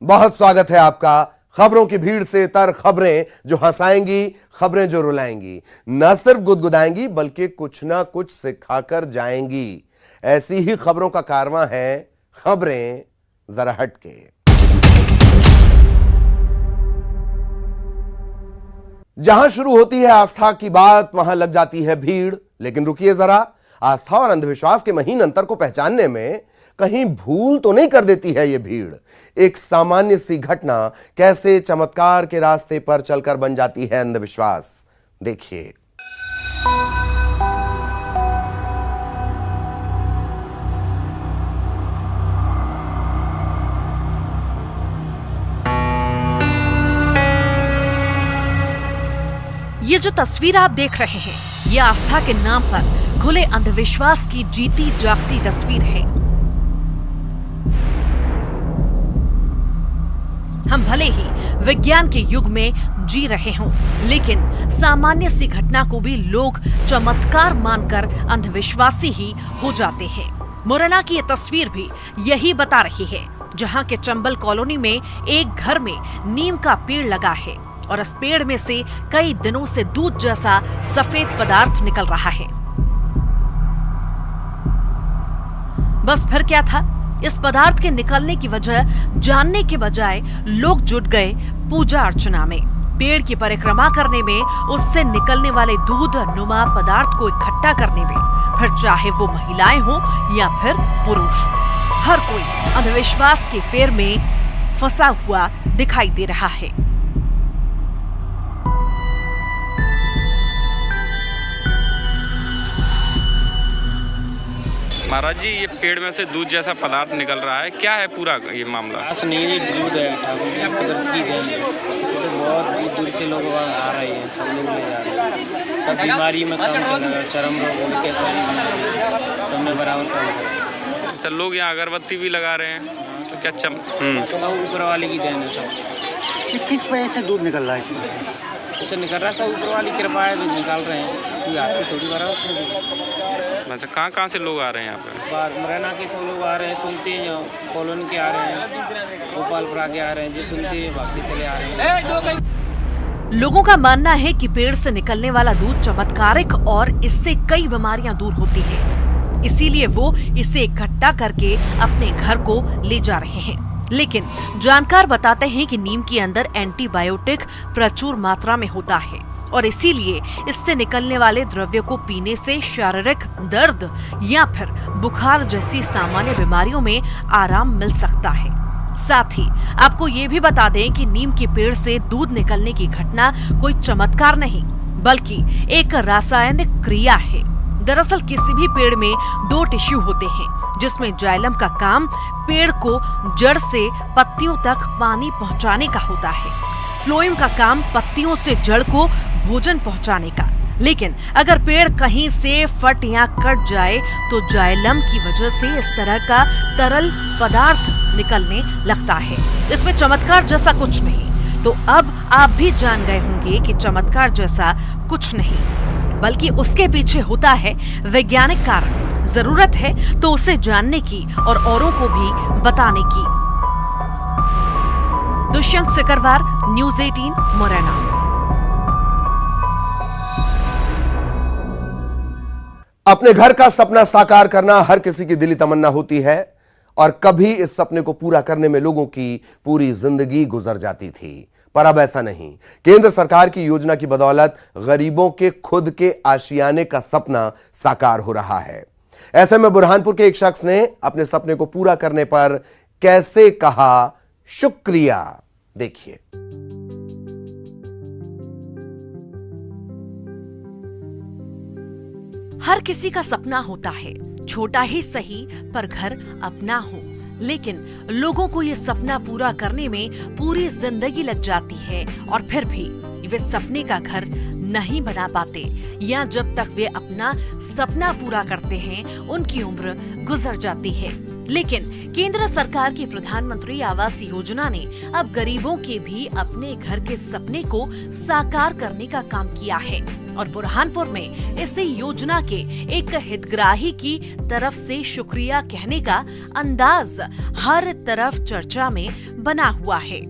बहुत स्वागत है आपका। खबरों की भीड़ से तर खबरें जो हंसाएंगी, खबरें जो रुलाएंगी, न सिर्फ गुदगुदाएंगी बल्कि कुछ ना कुछ सिखाकर जाएंगी। ऐसी ही खबरों का कारवां है खबरें जरा हटके। जहां शुरू होती है आस्था की बात, वहां लग जाती है भीड़। लेकिन रुकिए जरा, आस्था और अंधविश्वास के महीन अंतर को पहचानने में कहीं भूल तो नहीं कर देती है ये भीड़। एक सामान्य सी घटना कैसे चमत्कार के रास्ते पर चलकर बन जाती है अंधविश्वास, देखिए। ये जो तस्वीर आप देख रहे हैं, ये आस्था के नाम पर खुले अंधविश्वास की जीती जागती तस्वीर है। हम भले ही विज्ञान के युग में जी रहे हों, लेकिन सामान्य सी घटना को भी लोग चमत्कार मानकर अंधविश्वासी ही हो जाते हैं। मुरैना की ये तस्वीर भी यही बता रही है, जहां के चंबल कॉलोनी में एक घर में नीम का पेड़ लगा है और इस पेड़ में से कई दिनों से दूध जैसा सफेद पदार्थ निकल रहा है। बस फिर क्या था? इस पदार्थ के निकलने की वजह जानने के बजाय लोग जुट गए पूजा अर्चना में, पेड़ की परिक्रमा करने में, उससे निकलने वाले दूध नुमा पदार्थ को इकट्ठा करने में। फिर चाहे वो महिलाएं हो या फिर पुरुष, हर कोई अंधविश्वास के फेर में फंसा हुआ दिखाई दे रहा है। महाराज जी, ये पेड़ में से दूध जैसा पदार्थ निकल रहा है, क्या है पूरा ये मामला? नहीं, दूध है ठाकुर जी कुदरत की देन है। जैसे बहुत दूर दूर से लोग आ रहे हैं, सब लोग ले जा रहे हैं। सब बीमारी में काम चल रहा है, चरम रोग हो, कैसा भी सब में बराबर काम कर रहे हैं। सर, लोग यहाँ अगरबत्ती भी लगा रहे हैं, तो क्या सब ऊपर वाले की देन है। सब किस वजह से दूध निकल रहा है? उसे निकल रहा है, सब ऊपर वाली कृपा है, जो निकाल रहे हैं। कोई हाथ की थोड़ी बार उसमें। वैसे कहाँ से लोग आ रहे हैं यहाँ पे? बाहर मुरैना के सब लोग आ रहे हैं, सुनते हैं। जो कॉलोनी के आ रहे हैं, गोपालपुरा के आ रहे हैं, जो सुनते हैं भागते चले आ रहे हैं। लोगों का मानना है कि पेड़ से निकलने वाला दूध चमत्कारिक और इससे कई बीमारियां दूर होती हैं। इसीलिए वो इसे इकट्ठा करके अपने घर को ले जा रहे हैं। लेकिन जानकार बताते हैं कि नीम के अंदर एंटीबायोटिक प्रचुर मात्रा में होता है और इसीलिए इससे निकलने वाले द्रव्य को पीने से शारीरिक दर्द या फिर बुखार जैसी सामान्य बीमारियों में आराम मिल सकता है। साथ ही आपको ये भी बता दें कि नीम के पेड़ से दूध निकलने की घटना कोई चमत्कार नहीं, बल्कि एक रासायनिक क्रिया है। दरअसल किसी भी पेड़ में दो टिश्यू होते हैं, जिसमें जाइलम का काम पेड़ को जड़ से पत्तियों तक पानी पहुंचाने का होता है, फ्लोएम का काम पत्तियों से जड़ को भोजन पहुंचाने का। लेकिन अगर पेड़ कहीं से फट या कट जाए तो जाइलम की वजह से इस तरह का तरल पदार्थ निकलने लगता है। इसमें चमत्कार जैसा कुछ नहीं। तो अब आप भी जान गए होंगे कि चमत्कार जैसा कुछ नहीं, बल्कि उसके पीछे होता है वैज्ञानिक कारण। जरूरत है तो उसे जानने की और औरों को भी बताने की। दुष्यंत सिकरवार, न्यूज़ 18, मुरैना। अपने घर का सपना साकार करना हर किसी की दिली तमन्ना होती है और कभी इस सपने को पूरा करने में लोगों की पूरी जिंदगी गुजर जाती थी, पर अब ऐसा नहीं। केंद्र सरकार की योजना की बदौलत गरीबों के खुद के आशियाने का सपना साकार हो रहा है। ऐसे में बुरहानपुर के एक शख्स ने अपने सपने को पूरा करने पर कैसे कहा शुक्रिया, देखिए। हर किसी का सपना होता है, छोटा ही सही पर घर अपना हो। लेकिन लोगों को ये सपना पूरा करने में पूरी जिंदगी लग जाती है और फिर भी वे सपने का घर नहीं बना पाते, या जब तक वे अपना सपना पूरा करते हैं उनकी उम्र गुजर जाती है। लेकिन केंद्र सरकार की प्रधानमंत्री आवास योजना ने अब गरीबों के भी अपने घर के सपने को साकार करने का काम किया है। और बुरहानपुर में इस योजना के एक हितग्राही की तरफ से शुक्रिया कहने का अंदाज हर तरफ चर्चा में बना हुआ है।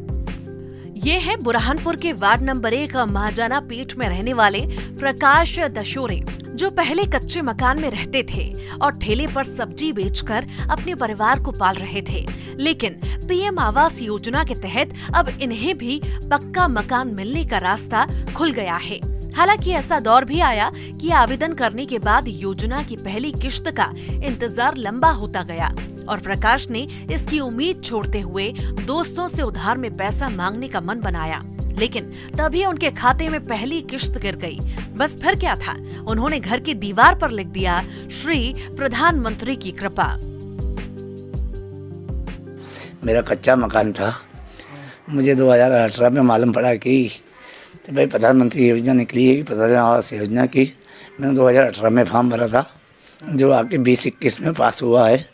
ये है बुरहानपुर के वार्ड नंबर 1 महाजाना पीठ में रहने वाले प्रकाश दशोरे, जो पहले कच्चे मकान में रहते थे और ठेले पर सब्जी बेचकर अपने परिवार को पाल रहे थे। लेकिन पीएम आवास योजना के तहत अब इन्हें भी पक्का मकान मिलने का रास्ता खुल गया है। हालांकि ऐसा दौर भी आया कि आवेदन करने के बाद योजना की पहली किश्त का इंतजार लंबा होता गया और प्रकाश ने इसकी उम्मीद छोड़ते हुए दोस्तों से उधार में पैसा मांगने का मन बनाया। लेकिन तभी उनके खाते में पहली किश्त गिर गई। बस फिर क्या था, उन्होंने घर की दीवार पर लिख दिया, श्री प्रधानमंत्री की कृपा। मेरा कच्चा मकान था, मुझे 2018 में मालूम पड़ा कि तो भाई प्रधानमंत्री योजना निकली है, प्रधानमंत्री आवास योजना की। मैंने 2018 में फॉर्म भरा था, जो आके 2021 में पास हुआ है।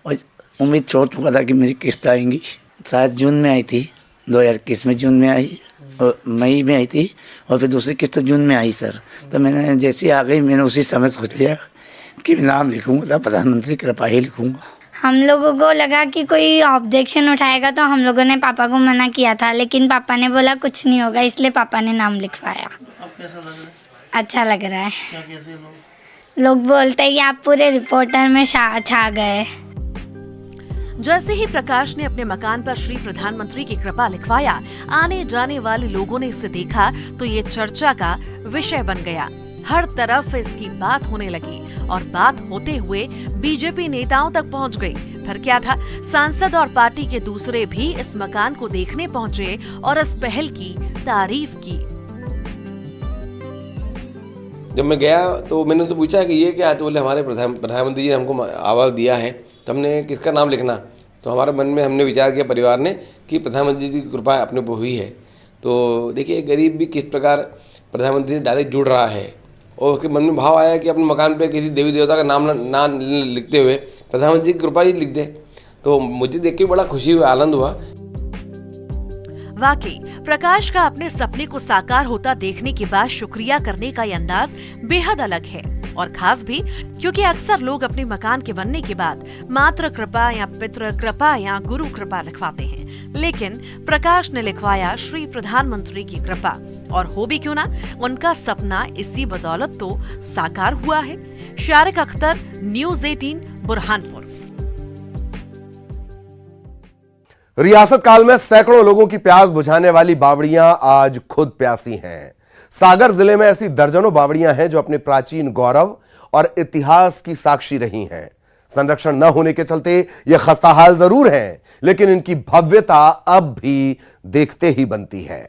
और उम्मीद छोड़ चुका था कि मेरी किस्त आएंगी। शायद जून में आई थी, 2021 में जून में आई और मई में आई थी, और फिर दूसरी किस्त जून में आई सर। तो मैंने जैसे आ गई, मैंने उसी समय सोच लिया कि नाम लिखूँगा, प्रधानमंत्री कृपा ही लिखूँगा। हम लोगों को लगा कि कोई ऑब्जेक्शन उठाएगा, तो हम लोगों ने पापा को मना किया था, लेकिन पापा ने बोला कुछ नहीं होगा, इसलिए पापा ने नाम लिखवाया। अच्छा लग रहा है। लोग बोलते हैं कि आप पूरे रिपोर्टर में छा गए। जैसे ही प्रकाश ने अपने मकान पर श्री प्रधानमंत्री की कृपा लिखवाया, आने जाने वाले लोगों ने इसे देखा तो ये चर्चा का विषय बन गया। हर तरफ इसकी बात होने लगी और बात होते हुए बीजेपी नेताओं तक पहुंच गई। फिर क्या था, सांसद और पार्टी के दूसरे भी इस मकान को देखने पहुंचे और इस पहल की तारीफ की। जब मैं गया तो मैंने तो पूछा कि ये क्या है, तो बोले हमारे प्रधानमंत्री जी ने हमको आवास दिया है, तो हमने किसका नाम लिखना। तो हमारे मन में हमने विचार किया परिवार ने कि प्रधानमंत्री जी की कृपा अपने पर हुई है। तो देखिए गरीब भी किस प्रकार प्रधानमंत्री से डायरेक्ट जुड़ रहा है, और उसके मन में भाव आया कि अपने मकान पे किसी देवी देवता का नाम ना लिखते हुए प्रधानमंत्री की कृपा ही लिख दे। तो मुझे देख के बड़ा खुशी हुआ, आनंद हुआ। वाकई प्रकाश का अपने सपने को साकार होता देखने के बाद शुक्रिया करने का ये अंदाज बेहद अलग है, और खास भी क्योंकि अक्सर लोग अपने मकान के बनने के बाद मातृ कृपा या पितृ कृपा या गुरु कृपा लिखवाते हैं, लेकिन प्रकाश ने लिखवाया श्री प्रधानमंत्री की कृपा। और हो भी क्यों ना, उनका सपना इसी बदौलत तो साकार हुआ है। शारिक अख्तर, न्यूज़ 18, बुरहानपुर। रियासत काल में सैकड़ों लोगों की प्यास बुझाने वाली बावड़ियां आज खुद प्यासी हैं। सागर जिले में ऐसी दर्जनों बावड़ियां हैं जो अपने प्राचीन गौरव और इतिहास की साक्षी रही हैं। संरक्षण न होने के चलते ये खस्ताहाल जरूर हैं, लेकिन इनकी भव्यता अब भी देखते ही बनती है।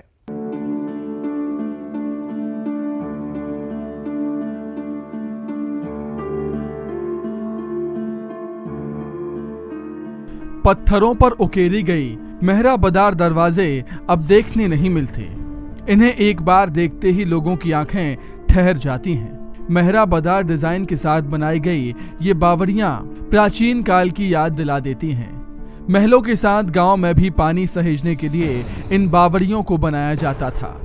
पत्थरों पर उकेरी गई मेहराबदार दरवाजे अब देखने नहीं मिलते। इन्हें एक बार देखते ही लोगों की आंखें ठहर जाती हैं। मेहराबदार डिजाइन के साथ बनाई गई ये बावड़ियां प्राचीन काल की याद दिला देती हैं। महलों के साथ गांव में भी पानी सहेजने के लिए इन बावड़ियों को बनाया जाता था,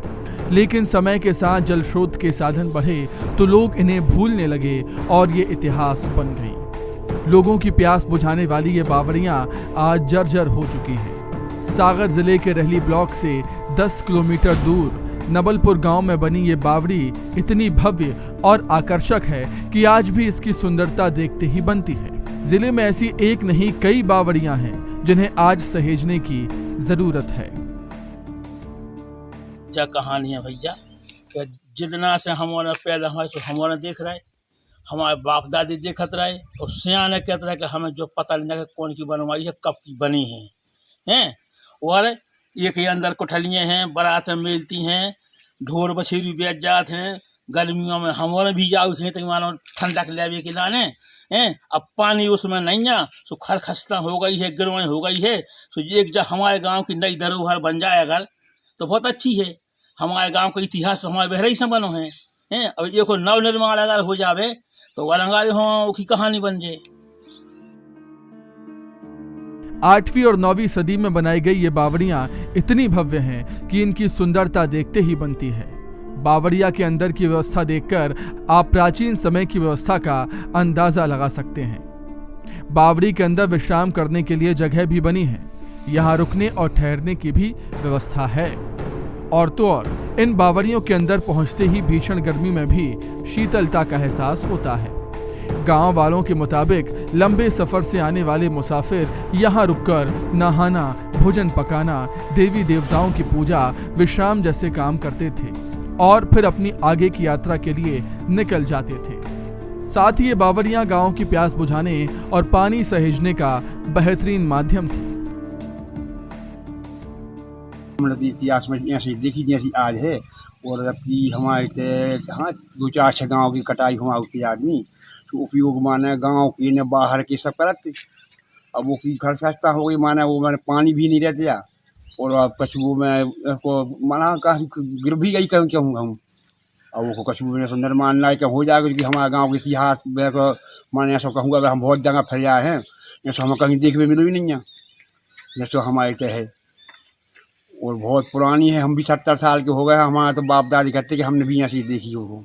लेकिन समय के साथ जल स्रोत के साधन बढ़े तो लोग इन्हें भूलने लगे और ये इतिहास बन गई। लोगों की प्यास बुझाने वाली ये बावड़ियां आज जर्जर हो चुकी हैं। सागर जिले के रहली ब्लॉक से 10 किलोमीटर दूर नबलपुर गांव में बनी ये बावड़ी इतनी भव्य और आकर्षक है कि आज भी इसकी सुंदरता देखते ही बनती है। जिले में ऐसी एक नहीं कई बावड़ियां हैं जिन्हें आज सहेजने की जरूरत है। क्या कहानी है भैया, कि जितना से हमारा पैदा हुआ तो हमारा देख रहे, हमारे बाप दादी देखत रहे, और सियाने कहते रहे कि हमें जो पता नहीं लगा कौन की बनवाई है, कब की बनी है। और एक ही अंदर कोठलियाँ हैं, बारातें मिलती हैं, ढोर बछेरी बेच जाते हैं। गर्मियों में हमारे भी जाओ थे तो मानो ठंडक लेवे के लाने हैं। अब पानी उसमें नहीं है, सो खरखस्ता हो गई है, गिरवाई हो गई है। सो एक जब हमारे गांव की नई धरोहर बन जाए अगर तो बहुत अच्छी है। हमारे गांव का इतिहास तो हमारे बहरे से बनो है। अब एक नव निर्माण अगर हो जावे तो वरंगारी हो की कहानी बन जाए। 8वीं और 9वीं सदी में बनाई गई ये बावड़ियां इतनी भव्य हैं कि इनकी सुंदरता देखते ही बनती है। बावड़िया के अंदर की व्यवस्था देखकर आप प्राचीन समय की व्यवस्था का अंदाजा लगा सकते हैं। बावड़ी के अंदर विश्राम करने के लिए जगह भी बनी है। यहाँ रुकने और ठहरने की भी व्यवस्था है। और तो और इन बावड़ियों के अंदर पहुंचते ही भीषण गर्मी में भी शीतलता का एहसास होता है। गांव वालों के मुताबिक लंबे सफर से आने वाले मुसाफिर यहाँ रुककर नहाना, भोजन पकाना, देवी देवताओं की पूजा, विश्राम जैसे काम करते थे और फिर अपनी आगे की यात्रा के लिए निकल जाते थे। साथ ही ये बावड़ियां गांव की प्यास बुझाने और पानी सहेजने का बेहतरीन माध्यम थी। इतिहास में ऐसी देखी जैसी आज है। और जबकि हमारे हाँ 2-4 गाँव की कटाई हुआ होती आदमी तो उपयोग माने गांव की ने बाहर की सब करते। अब वो की घर सस्ता हो गई माने वो मैंने पानी भी नहीं रहते और अब कछुओं में को माना काफी गिर भी गई कहूँ क्यों हम अब वो कछुओं में निर्माण लायक हो जाएगा क्योंकि हमारे गाँव के इतिहास माने ऐसा कहूँगा हम बहुत जगह फैल आए हैं जैसे हमें कहीं देखने मिलो ही नहीं है जैसे हमारे तय है और बहुत पुरानी है। हम भी 70 साल के हो गए। हमारे तो बाप दादी कहते कि हमने भी ऐसी देखी हो।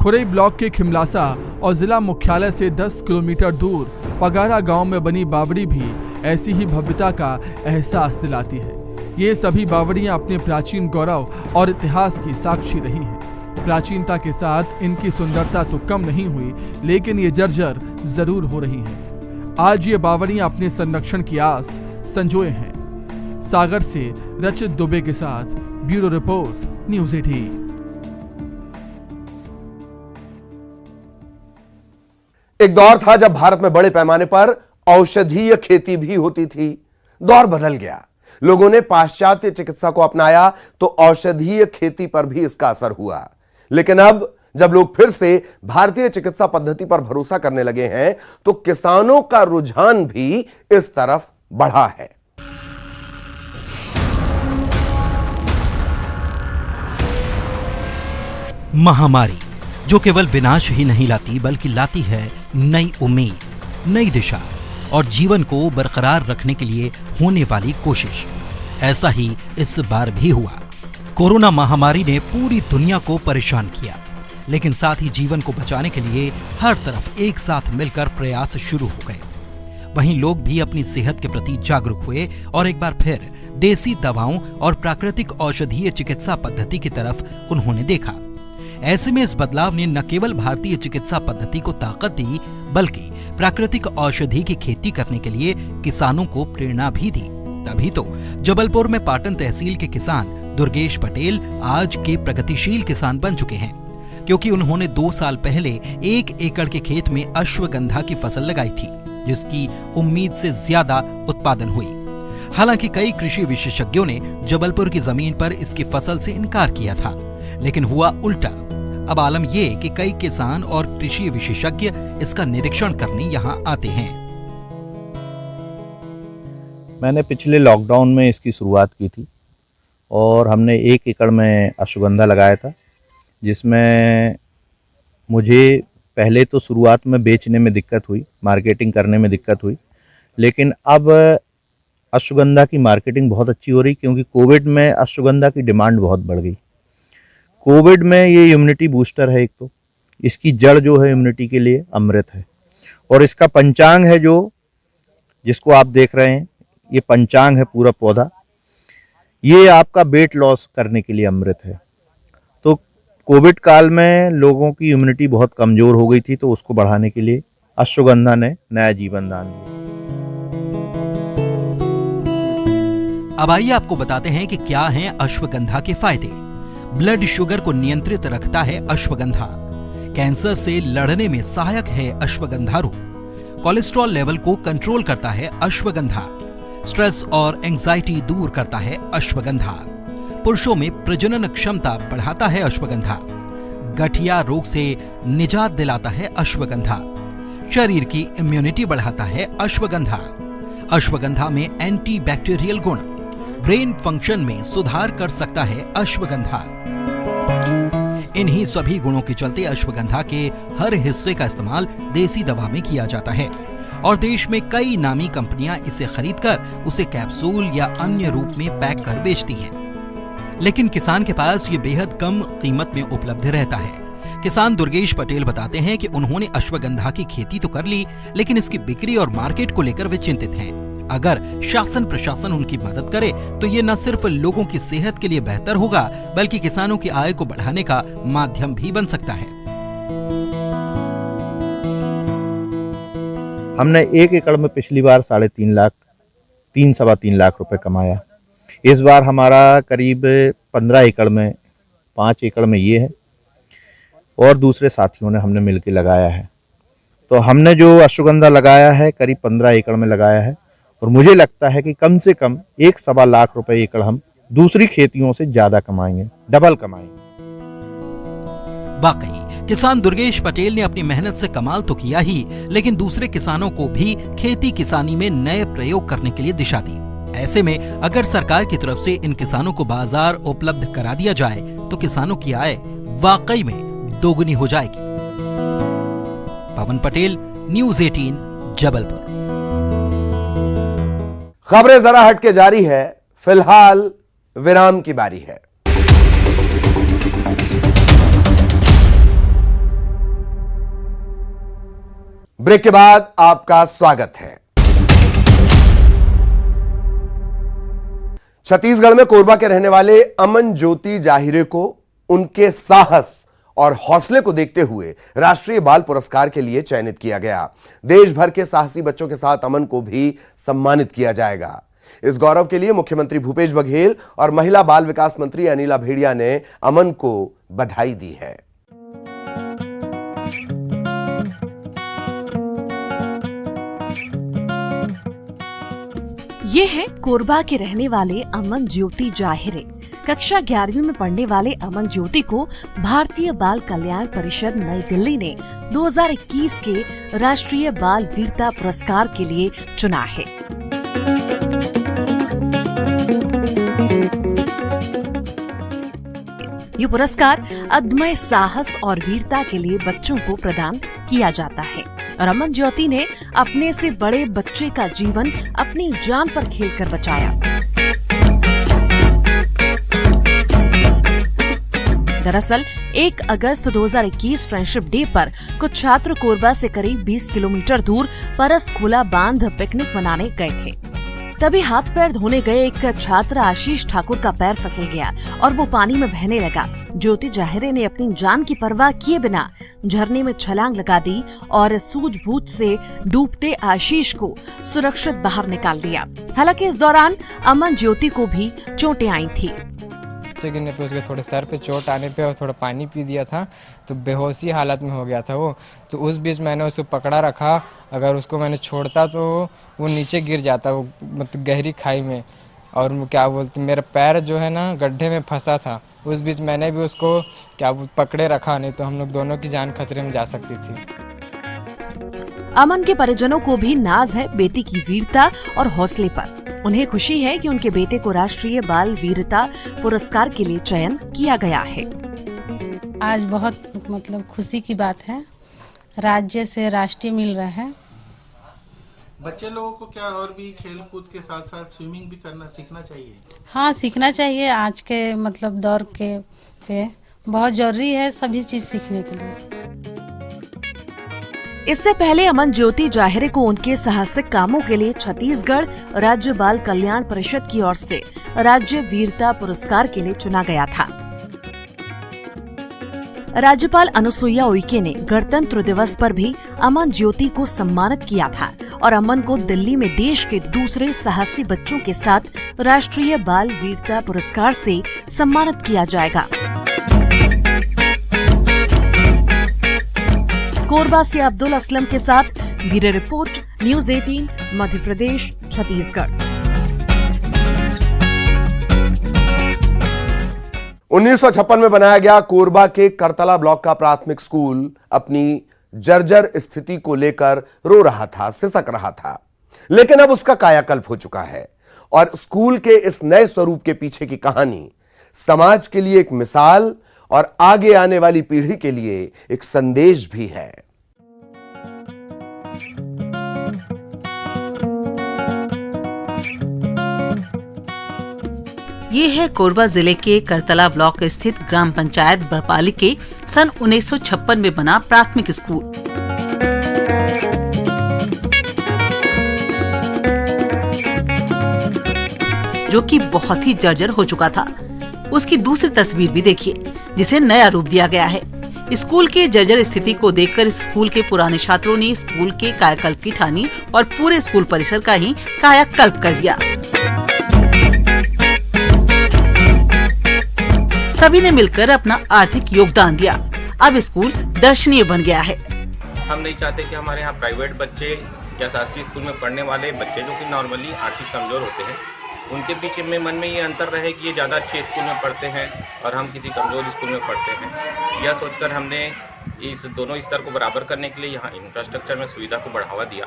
खुरई ब्लॉक के खिमलासा और जिला मुख्यालय से 10 किलोमीटर दूर पगारा गांव में बनी बावड़ी भी ऐसी ही भव्यता का एहसास दिलाती है। ये सभी बावड़ियां अपने प्राचीन गौरव और इतिहास की साक्षी रही हैं। प्राचीनता के साथ इनकी सुंदरता तो कम नहीं हुई, लेकिन ये जर्जर जरूर हो रही हैं। आज ये बावड़ियां अपने संरक्षण की आस संजोए हैं। सागर से रचित दुबे के साथ ब्यूरो रिपोर्ट, न्यूज़ 18। एक दौर था जब भारत में बड़े पैमाने पर औषधीय खेती भी होती थी। दौर बदल गया। लोगों ने पाश्चात्य चिकित्सा को अपनाया तो औषधीय खेती पर भी इसका असर हुआ। लेकिन अब जब लोग फिर से भारतीय चिकित्सा पद्धति पर भरोसा करने लगे हैं तो किसानों का रुझान भी इस तरफ बढ़ा है। महामारी जो केवल विनाश ही नहीं लाती बल्कि लाती है नई उम्मीद, नई दिशा और जीवन को बरकरार रखने के लिए होने वाली कोशिश। ऐसा ही इस बार भी हुआ। कोरोना महामारी ने पूरी दुनिया को परेशान किया, लेकिन साथ ही जीवन को बचाने के लिए हर तरफ एक साथ मिलकर प्रयास शुरू हो गए। वहीं लोग भी अपनी सेहत के प्रति जागरूक हुए और एक बार फिर देसी दवाओं और प्राकृतिक औषधीय चिकित्सा पद्धति की तरफ उन्होंने देखा। ऐसे में इस बदलाव ने न केवल भारतीय चिकित्सा पद्धति को ताकत दी बल्कि प्राकृतिक औषधि की खेती करने के लिए किसानों को प्रेरणा भी दी। तभी तो जबलपुर में पाटन तहसील के किसान दुर्गेश पटेल आज के प्रगतिशील किसान बन चुके हैं, क्योंकि उन्होंने 2 साल पहले 1 एकड़ के खेत में अश्वगंधा की फसल लगाई थी, जिसकी उम्मीद से ज्यादा उत्पादन हुई। हालांकि कई कृषि विशेषज्ञों ने जबलपुर की जमीन पर इसकी फसल से इनकार किया था, लेकिन हुआ उल्टा। अब आलम ये कि कई किसान और कृषि विशेषज्ञ इसका निरीक्षण करने यहाँ आते हैं। मैंने पिछले लॉकडाउन में इसकी शुरुआत की थी और हमने 1 एकड़ में अश्वगंधा लगाया था, जिसमें मुझे पहले तो शुरुआत में बेचने में दिक्कत हुई, मार्केटिंग करने में दिक्कत हुई, लेकिन अब अश्वगंधा की मार्केटिंग बहुत अच्छी हो रही, क्योंकि कोविड में अश्वगंधा की डिमांड बहुत बढ़ गई। कोविड में ये इम्यूनिटी बूस्टर है। एक तो इसकी जड़ जो है इम्यूनिटी के लिए अमृत है, और इसका पंचांग है जो जिसको आप देख रहे हैं, ये पंचांग है पूरा पौधा, ये आपका वेट लॉस करने के लिए अमृत है। तो कोविड काल में लोगों की इम्यूनिटी बहुत कमज़ोर हो गई थी, तो उसको बढ़ाने के लिए अश्वगंधा ने नया जीवन दान दिया। अब आइए आपको बताते हैं कि क्या हैं अश्वगंधा के फायदे। ब्लड शुगर को नियंत्रित रखता है अश्वगंधा। कैंसर से लड़ने में सहायक है अश्वगंधा रूट। कोलेस्ट्रॉल लेवल को कंट्रोल करता है अश्वगंधा। स्ट्रेस और एंजाइटी दूर करता है अश्वगंधा। पुरुषों में प्रजनन क्षमता बढ़ाता है अश्वगंधा। गठिया रोग से निजात दिलाता है अश्वगंधा। शरीर की इम्यूनिटी बढ़ाता है अश्वगंधा। अश्वगंधा में एंटी बैक्टीरियल गुण, ब्रेन फंक्शन में सुधार कर सकता है अश्वगंधा। इन्हीं सभी गुणों के चलते अश्वगंधा के हर हिस्से का इस्तेमाल देसी दवा में किया जाता है और देश में कई नामी कंपनियां इसे खरीदकर उसे कैप्सूल या अन्य रूप में पैक कर बेचती हैं। लेकिन किसान के पास ये बेहद कम कीमत में उपलब्ध रहता है। किसान दुर्गेश पटेल बताते हैं कि उन्होंने अश्वगंधा की खेती तो कर ली, लेकिन इसकी बिक्री और मार्केट को लेकर वे चिंतित हैं। अगर शासन प्रशासन उनकी मदद करे तो ये न सिर्फ लोगों की सेहत के लिए बेहतर होगा, बल्कि किसानों की आय को बढ़ाने का माध्यम भी बन सकता है। हमने 1 एकड़ में पिछली बार 3.5 लाख 3-3.25 लाख रुपए कमाया। इस बार हमारा करीब 15 एकड़ में 5 एकड़ में ये है और दूसरे साथियों ने हमने मिलकर लगाया है। तो हमने जो अश्वगंधा लगाया है करीब 15 एकड़ में लगाया है और मुझे लगता है कि कम से कम 1-1.25 लाख रुपए एकड़ हम दूसरी खेतियों से ज्यादा कमाएंगे, डबल कमाएंगे। वाकई किसान दुर्गेश पटेल ने अपनी मेहनत से कमाल तो किया ही, लेकिन दूसरे किसानों को भी खेती किसानी में नए प्रयोग करने के लिए दिशा दी। ऐसे में अगर सरकार की तरफ से इन किसानों को बाजार उपलब्ध करा दिया जाए तो किसानों की आय वाकई में दोगुनी हो जाएगी। पवन पटेल, न्यूज़ 18, जबलपुर। खबरें जरा हटके जारी है, फिलहाल विराम की बारी है। ब्रेक के बाद आपका स्वागत है। छत्तीसगढ़ में कोरबा के रहने वाले अमन ज्योति जाहिरे को उनके साहस और हौसले को देखते हुए राष्ट्रीय बाल पुरस्कार के लिए चयनित किया गया। देश भर के साहसी बच्चों के साथ अमन को भी सम्मानित किया जाएगा। इस गौरव के लिए मुख्यमंत्री भूपेश बघेल और महिला बाल विकास मंत्री अनिला भेड़िया ने अमन को बधाई दी है। ये है कोरबा के रहने वाले अमन ज्योति जाहिरे। कक्षा 11वीं में पढ़ने वाले अमन ज्योति को भारतीय बाल कल्याण परिषद नई दिल्ली ने 2021 के राष्ट्रीय बाल वीरता पुरस्कार के लिए चुना है। ये पुरस्कार अदम्य साहस और वीरता के लिए बच्चों को प्रदान किया जाता है और अमन ज्योति ने अपने से बड़े बच्चे का जीवन अपनी जान पर खेलकर बचाया। दरअसल 1 अगस्त 2021 फ्रेंडशिप डे पर कुछ छात्र कोरबा से करीब 20 किलोमीटर दूर परसखोला बांध पिकनिक मनाने गए थे। तभी हाथ पैर धोने गए एक छात्र आशीष ठाकुर का पैर फिसल गया और वो पानी में बहने लगा। ज्योति जाहिरे ने अपनी जान की परवाह किए बिना झरने में छलांग लगा दी और सूझबूझ से डूबते आशीष को सुरक्षित बाहर निकाल दिया। हालांकि इस दौरान अमन ज्योति को भी चोटें आई थी। गिरने पे उसके थोड़े सर पे चोट आने पे और थोड़ा पानी पी दिया था तो बेहोशी हालत में हो गया था वो। तो उस बीच मैंने उसको पकड़ा रखा, अगर उसको मैंने छोड़ता तो वो नीचे गिर जाता, वो मतलब गहरी खाई में। और क्या बोलते, मेरा पैर जो है ना गड्ढे में फंसा था। उस बीच मैंने भी उसको पकड़े रखा, नहीं तो हम लोग दोनों की जान खतरे में जा सकती थी। अमन के परिजनों को भी नाज है बेटी की वीरता और हौसले पर। उन्हें खुशी है कि उनके बेटे को राष्ट्रीय बाल वीरता पुरस्कार के लिए चयन किया गया है। आज बहुत मतलब खुशी की बात है, राज्य से राष्ट्रीय मिल रहा है। बच्चे लोगों को क्या और भी खेल कूद के साथ साथ स्विमिंग भी करना सीखना चाहिए? हाँ, सीखना चाहिए। आज के मतलब दौर के पे बहुत जरूरी है सभी चीज सीखने के लिए। इससे पहले अमन ज्योति जाहिरे को उनके साहसिक कामों के लिए छत्तीसगढ़ राज्य बाल कल्याण परिषद की ओर से राज्य वीरता पुरस्कार के लिए चुना गया था। राज्यपाल अनुसुईया उइके ने गणतंत्र दिवस पर भी अमन ज्योति को सम्मानित किया था और अमन को दिल्ली में देश के दूसरे साहसी बच्चों के साथ राष्ट्रीय बाल वीरता पुरस्कार से सम्मानित किया जाएगा। कोरबा से अब्दुल असलम के साथ bureau report, news 18, Madhya Pradesh, Chhattisgarh. 1956 में बनाया गया कोरबा के करतला ब्लॉक का प्राथमिक स्कूल अपनी जर्जर स्थिति को लेकर रो रहा था, सिसक रहा था, लेकिन अब उसका कायाकल्प हो चुका है और स्कूल के इस नए स्वरूप के पीछे की कहानी समाज के लिए एक मिसाल और आगे आने वाली पीढ़ी के लिए एक संदेश भी है। ये है कोरबा जिले के करतला ब्लॉक स्थित ग्राम पंचायत बरपाली के सन 1956 में बना प्राथमिक स्कूल। जो कि बहुत ही जर्जर हो चुका था। उसकी दूसरी तस्वीर भी देखिए, जिसे नया रूप दिया गया है। स्कूल के जर्जर स्थिति को देखकर इस स्कूल के पुराने छात्रों ने स्कूल के कायाकल्प की ठानी और पूरे स्कूल परिसर का ही कायाकल्प कर दिया। सभी ने मिलकर अपना आर्थिक योगदान दिया। अब स्कूल दर्शनीय बन गया है। हम नहीं चाहते कि हमारे यहाँ प्राइवेट बच्चे या शासकीय स्कूल में पढ़ने वाले बच्चे जो कि नॉर्मली आर्थिक कमजोर होते हैं, उनके पीछे में मन में ये अंतर रहे कि ये ज़्यादा अच्छे स्कूल में पढ़ते हैं और हम किसी कमज़ोर स्कूल में पढ़ते हैं। यह सोचकर हमने इस दोनों स्तर को बराबर करने के लिए यहाँ इंफ्रास्ट्रक्चर में सुविधा को बढ़ावा दिया।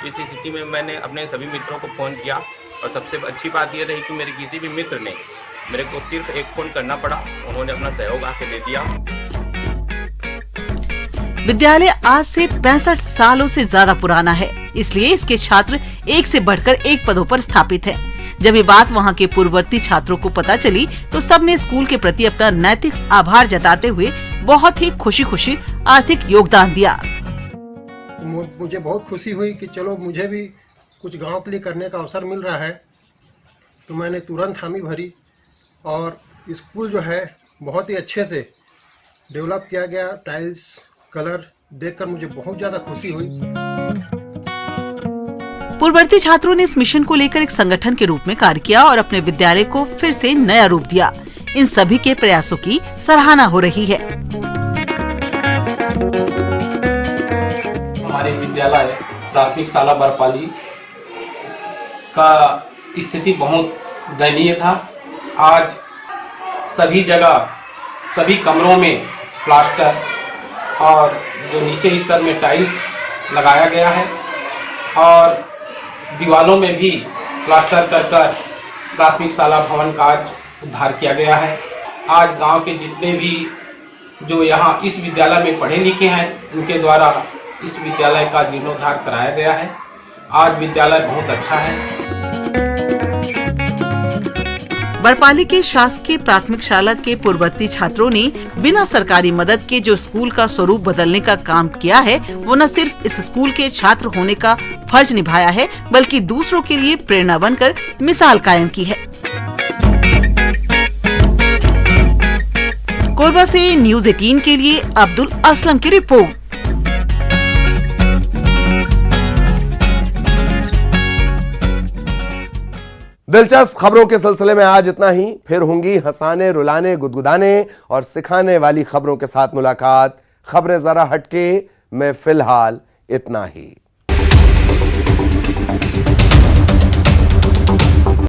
इस स्थिति में मैंने अपने सभी मित्रों को फ़ोन किया और सबसे अच्छी बात यह रही कि मेरे किसी भी मित्र ने मेरे को सिर्फ एक फ़ोन करना पड़ा, उन्होंने अपना सहयोग आके दे दिया। विद्यालय आज से 65 सालों से ज्यादा पुराना है, इसलिए इसके छात्र एक से बढ़कर एक पदों पर स्थापित हैं। जब ये बात वहाँ के पूर्ववर्ती छात्रों को पता चली तो सबने स्कूल के प्रति अपना नैतिक आभार जताते हुए बहुत ही खुशी आर्थिक योगदान दिया। मुझे बहुत खुशी हुई कि चलो मुझे भी कुछ गांव के लिए करने का अवसर मिल रहा है, तो मैंने तुरंत हामी भरी और स्कूल जो है बहुत ही अच्छे से डेवलप किया गया। टाइल्स कलर देखकर मुझे बहुत ज्यादा खुशी हुई। पूर्ववर्ती छात्रों ने इस मिशन को लेकर एक संगठन के रूप में कार्य किया और अपने विद्यालय को फिर से नया रूप दिया। इन सभी के प्रयासों की सराहना हो रही है। हमारे विद्यालय प्राथमिक शाला बरपाली का स्थिति बहुत दयनीय था। आज सभी जगह सभी कमरों में प्लास्टर और जो नीचे स्तर में टाइल्स लगाया गया है और दीवालों में भी प्लास्टर कर प्राथमिक शाला भवन का उद्धार किया गया है। आज गांव के जितने भी जो यहाँ इस विद्यालय में पढ़े लिखे हैं, उनके द्वारा इस विद्यालय का जीर्णोद्धार कराया गया है। आज विद्यालय बहुत अच्छा है। बरपाली के शासकीय प्राथमिक शाला के पूर्ववर्ती छात्रों ने बिना सरकारी मदद के जो स्कूल का स्वरूप बदलने का काम किया है, वो न सिर्फ इस स्कूल के छात्र होने का फर्ज निभाया है, बल्कि दूसरों के लिए प्रेरणा बनकर मिसाल कायम की है। कोरबा से न्यूज़ 18 के लिए अब्दुल असलम की रिपोर्ट। दिलचस्प खबरों के सिलसिले में आज इतना ही। फिर होंगी हंसाने, रुलाने, गुदगुदाने और सिखाने वाली खबरों के साथ मुलाकात। खबरें जरा हटके में फिलहाल इतना ही।